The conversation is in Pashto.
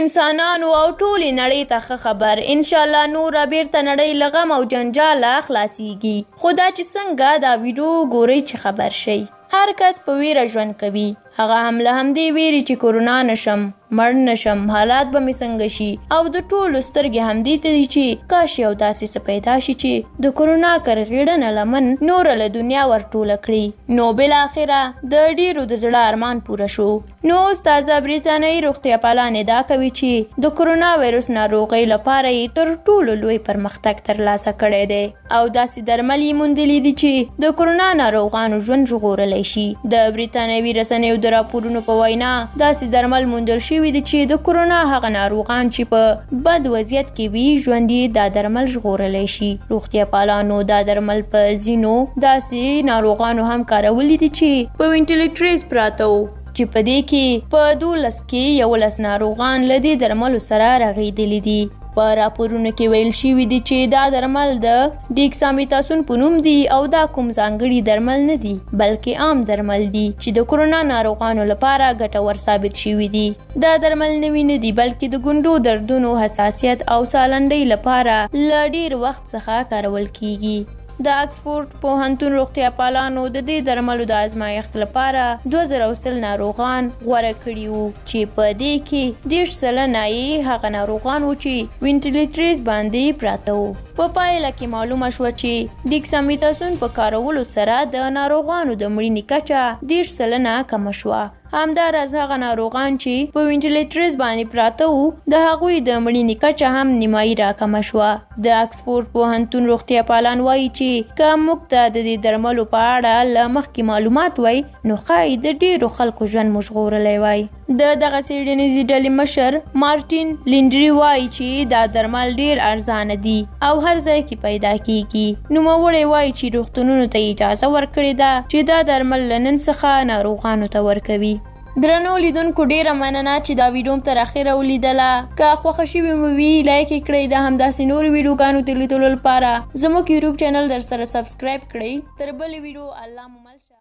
انسانانو او ټولې نړۍ ته ښه خبر. انشاءالله نوره بیرته نړۍ له غم او جنجاله خلاصیږي. خو دا چې څنګه دا ویډیو ګورئ چې خبر شئ. هر کس په ویره ژوند کوي. هغه هم له همدې ویرې چې کرونا نشم، مړ نشم، حالات به مې څنګه شي. او د ټولو سترګې همدې ته دي چې کاش یو داسې څه پیدا شي چې د کرونا کرغېړنه لمن نوره له دنیا ورټوله کړي. نو بالاخره د ډېرو د زړه ارمان پوره شو. نو اوس تازه بریتانیایي روغتیا پالان ادعا کوي چې د کرونا وایرس ناروغۍ لپاره یې تر ټولو لوی پرمختګ ترلاسه کړی دی او داسې درمل یې موندلي دي چې د کرونا ناروغانو ژوند ژغورلی شي. د بریتانیوي رسنیو د راپورونو په وینا داسې درمل موندل شوي دي چې د کرونا هغه ناروغان چې په بد وضعیت کې وي ژوند یې دا درمل ژغورلی شي. روغتیا پالانو دا درمل په ځینو داسې ناروغانو هم کارولي دي چې په وینټیلیټریز پراته وو چې په دې کې په 12 کې 11 ناروغان له دې درملو سره رغېدلي دي. په راپورونو کې ویل شوي دي چې دا درمل د ډیکسامیتاسون په نوم دي او دا کوم ځانګړي درمل نه دي بلکې عام درمل دي چې د کرونا ناروغانو لپاره ګټور ثابت شوي دي. دا درمل نوي نه دي بلکې د ګونډو دردونو، حساسیت او سالنډۍ لپاره له ډیر وخت څخه کارول کیږي. د آکسفورډ پوهنتون روغتیا پالانو د دې درملو د ازمایښت لپاره 2000 ناروغان غوره کړي وو چې په دې کې 30% یې هغه ناروغان وو چې وینټیلیټریز باندې پراته وو. په پایله کې معلومه شوه چې ډیکسامیتاسون په کارولو سره د ناروغانو د مړینې کچه 30% کمه شوه. همداراز هغه ناروغان چې په وینټیلیټریز باندې پراته وو د هغوی د مړینې کچه هم نیمایي راکمه شوه. د آکسفورډ پوهنتون روغتیا پالان وایي چې که موږ ته د دې درملو په اړه له مخکې معلومات وای نو ښایي د ډېرو خلکو ژوند مو ژغورلی وای. د دغه څېړنیزې ډلې مشر مارټین لینډري وایي چې دا درمل ډېر ارزانه دي او هر ځای کې پیدا کیږي. نوموړی وایي چې روغتونونو ته اجازه ورکړې ده چې دا درمل له نن څخه ناروغانو ته ورکوي. درنو لیدونکو ډیره مننه چې دا ویډیو تر اخره ولیدله. که خوښه شوې مو وي لایک یې کړئ. د همداسې نورو ویډیوګانو د لیدلو لپاره زموږ یوټیوب چینل در سره سبسکرایب کړئ. تر بلې ویډیو الله مو مل شه.